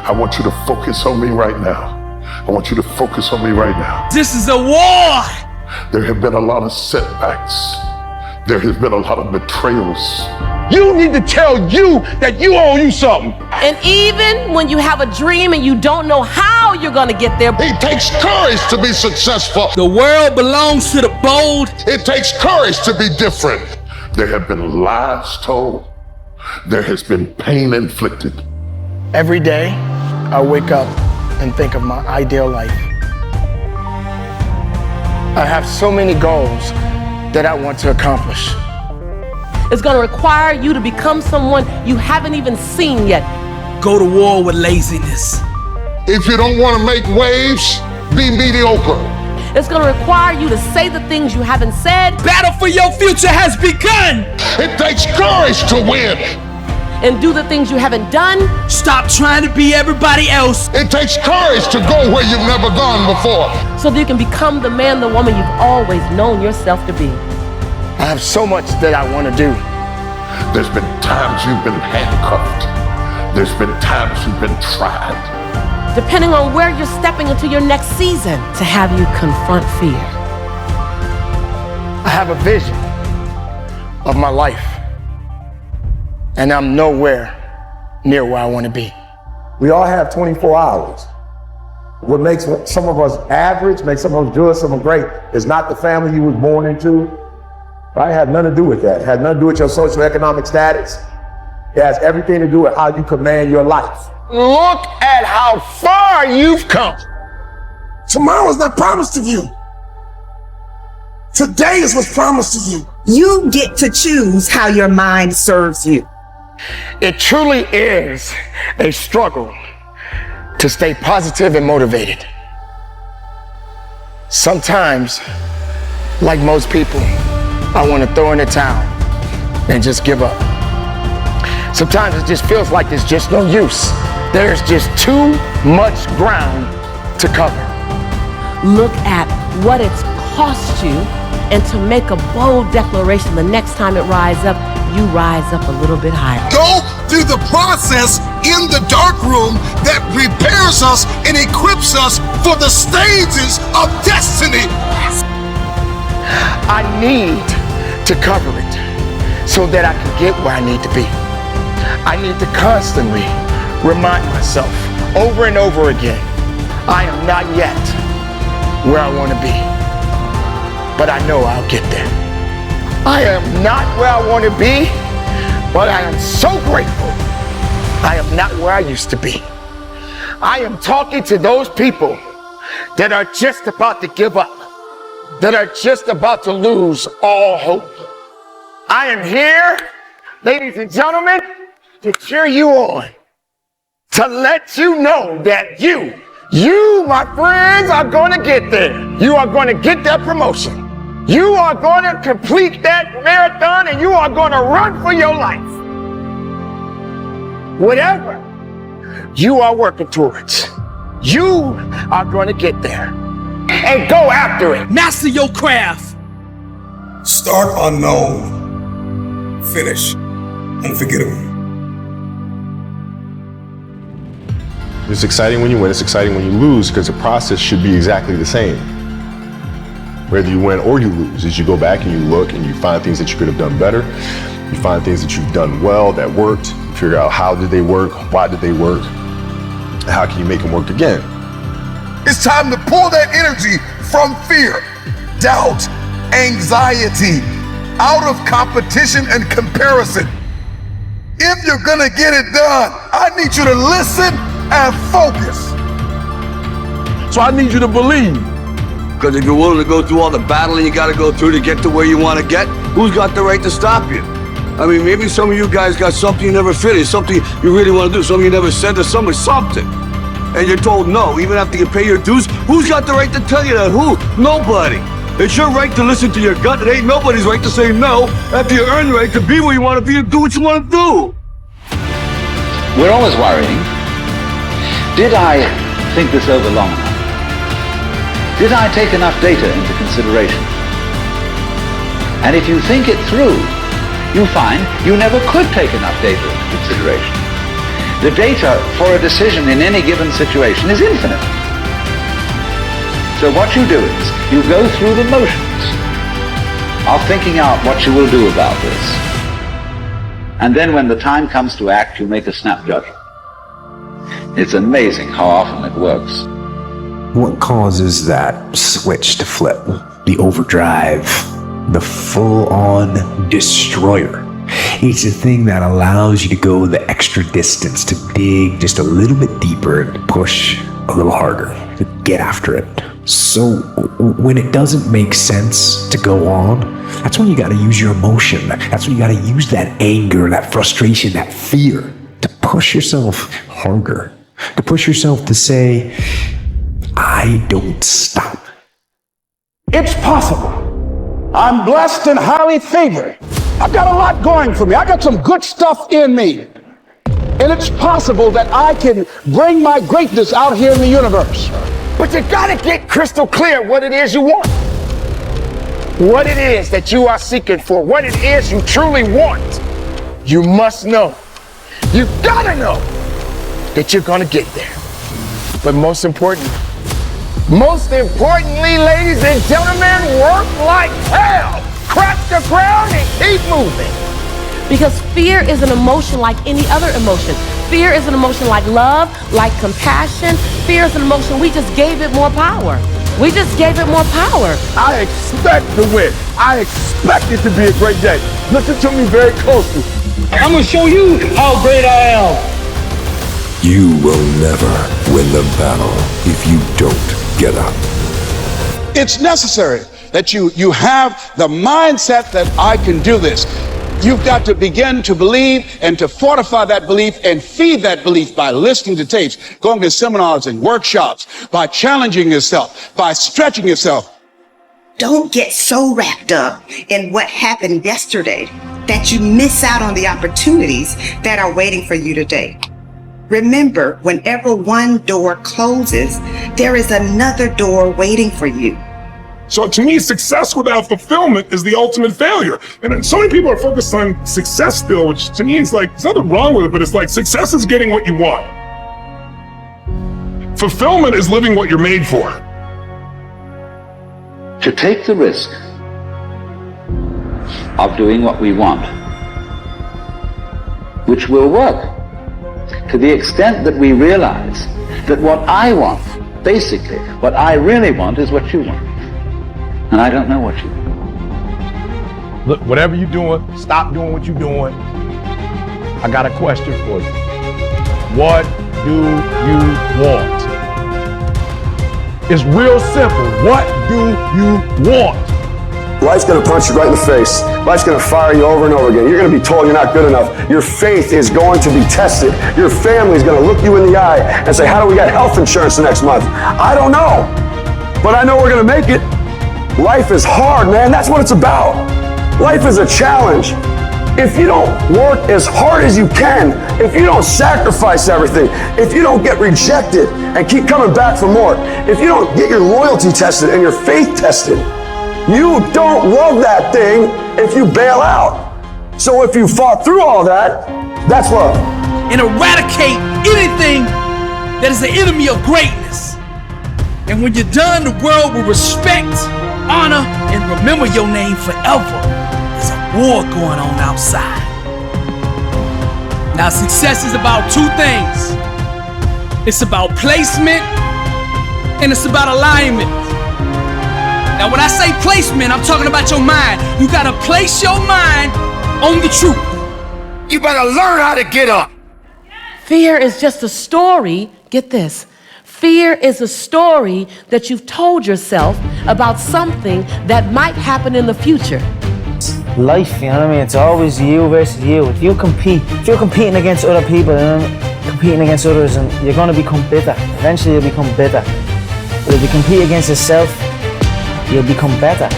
I want you to focus on me right now. I want you to focus on me right now. This is a war! There have been a lot of setbacks. There has been a lot of betrayals. You need to tell you that you owe you something. And even when you have a dream and you don't know how you're gonna get there, It takes courage to be successful. The world belongs to the bold. It takes courage to be different. There have been lies told. There has been pain inflicted. Every day, I wake up and think of my ideal life. I have so many goals that I want to accomplish. it's gonna require you to become someone you haven't even seen yet. Go to war with laziness. If you don't want to make waves, be mediocre. It's gonna require you to say the things you haven't said Battle for your future has begun. It takes courage to win. and do the things you haven't done. Stop trying to be everybody else. It takes courage to go where you've never gone before. So that you can become the man, the woman you've always known yourself to be. I have so much that I want to do. There's been times you've been handcuffed. There's been times you've been tried. Depending on where you're stepping into your next season, to have you confront fear. I have a vision of my life, and I'm nowhere near where I want to be. We all have 24 hours. What makes some of us average, makes some of us good, some of us great, is not the family you was born into. Right? It had nothing to do with that. It had nothing to do with your socioeconomic status. It has everything to do with how you command your life. Look at how far you've come. Tomorrow is not promised to you. Today is what's promised to you. You get to choose how your mind serves you. It truly is a struggle to stay positive and motivated. Sometimes, like most people, I want to throw in the towel and just give up. Sometimes it just feels like there's just no use. There's just too much ground to cover. Look at what it's cost you, and to make a bold declaration the next time it rises up, you rise up a little bit higher. Go through the process in the dark room that prepares us and equips us for the stages of destiny. I need to cover it so that I can get where I need to be. I need to constantly remind myself over and over again, I am not yet where I want to be, but I know I'll get there. I am not where I want to be, but I am so grateful I am not where I used to be. I am talking to those people that are just about to give up, that are just about to lose all hope. I am here, ladies and gentlemen, to cheer you on, to let you know that you, my friends, are going to get there. You are going to get that promotion. You are going to complete that marathon, and you are going to run for your life. Whatever you are working towards, you are going to get there. And go after it. Master your craft. Start unknown. Finish unforgettable. It's exciting when you win, it's exciting when you lose, because the process should be exactly the same. Whether you win or you lose, as you go back and you look and you find things that you could have done better, you find things that you've done well that worked, you figure out how did they work, why did they work, and how can you make them work again. It's time to pull that energy from fear, doubt, anxiety, out of competition and comparison. If you're gonna get it done, I need you to listen and focus. So I need you to believe. Because if you're willing to go through all the battling you got to go through to get to where you want to get, who's got the right to stop you? I mean, maybe some of you guys got something you never finished, something you really want to do, something you never said to somebody, something. And you're told no, even after you pay your dues. Who's got the right to tell you that? Who? Nobody. It's your right to listen to your gut. It ain't nobody's right to say no after you earn the right to be where you want to be and do what you want to do. We're always worrying. Did I think this over long enough? Did I take enough data into consideration? And if you think it through, you find you never could take enough data into consideration. The data for a decision in any given situation is infinite. So what you do is, you go through the motions of thinking out what you will do about this. And then when the time comes to act, you make a snap judgment. It's amazing how often it works. What causes that switch to flip? The overdrive, the full-on destroyer. It's a thing that allows you to go the extra distance, to dig just a little bit deeper and push a little harder, to get after it. So when it doesn't make sense to go on, that's when you gotta use your emotion. That's when you gotta use that anger, that frustration, that fear to push yourself harder, to push yourself to say, I don't stop. It's possible. I'm blessed and highly favored. I've got a lot going for me. I got some good stuff in me. And it's possible that I can bring my greatness out here in the universe. But you gotta get crystal clear what it is you want. What it is that you are seeking for. What it is you truly want. You must know. You gotta know that you're gonna get there. But most importantly, ladies and gentlemen, work like hell. Crack the ground and keep moving. Because fear is an emotion like any other emotion. Fear is an emotion like love, like compassion. Fear is an emotion, we just gave it more power. We just gave it more power. I expect to win. I expect it to be a great day. Listen to me very closely. I'm gonna show you how great I am. You will never win the battle if you don't get up. It's necessary that you have the mindset that I can do this. You've got to begin to believe and to fortify that belief and feed that belief by listening to tapes, going to seminars and workshops, by challenging yourself, by stretching yourself. Don't get so wrapped up in what happened yesterday that you miss out on the opportunities that are waiting for you today. Remember, whenever one door closes, there is another door waiting for you. So to me, success without fulfillment is the ultimate failure. And so many people are focused on success still, which to me is like, there's nothing wrong with it, but it's like success is getting what you want. Fulfillment is living what you're made for. To take the risk of doing what we want, which will work to the extent that we realize that what I want, basically, what I really want is what you want. And I don't know what you want. Look, whatever you're doing, stop doing what you're doing. I got a question for you. What do you want? It's real simple. What do you want? Life's gonna punch you right in the face. Life's gonna fire you over and over again. You're gonna be told you're not good enough. Your faith is going to be tested. Your family's gonna look you in the eye and say, how do we get health insurance the next month? I don't know, but I know we're gonna make it. Life is hard, man. That's what it's about. Life is a challenge. If you don't work as hard as you can, if you don't sacrifice everything, if you don't get rejected and keep coming back for more, if you don't get your loyalty tested and your faith tested, you don't love that thing if you bail out. So if you fought through all that, that's love. And eradicate anything that is the enemy of greatness. And when you're done, the world will respect, honor, and remember your name forever. There's a war going on outside. Now, success is about two things. It's about placement and it's about alignment. Now, when I say placement, I'm talking about your mind. You gotta place your mind on the truth. You better learn how to get up. Fear is just a story, get this. Fear is a story that you've told yourself about something that might happen in the future. Life, you know what I mean? It's always you versus you. If you're competing against other people, competing against others, and you're going to become bitter. Eventually you'll become bitter. But if you compete against yourself, you'll become better.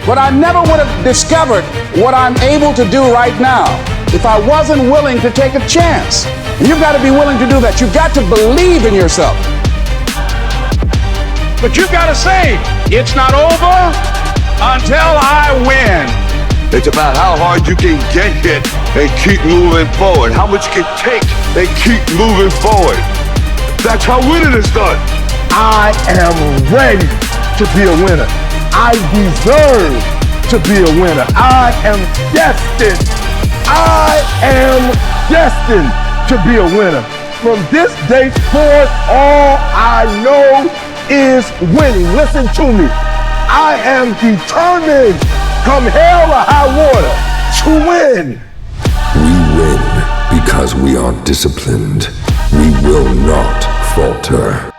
But I never would have discovered what I'm able to do right now if I wasn't willing to take a chance. And you've got to be willing to do that. You've got to believe in yourself. But you've got to say, it's not over until I win. It's about how hard you can get hit and keep moving forward. How much you can take and keep moving forward. That's how winning is done. I am ready to be a winner. I deserve to be a winner. I am destined. I am destined to be a winner. From this day forth, all I know is winning. Listen to me. I am determined, come hell or high water, to win. We win because we are disciplined. We will not falter.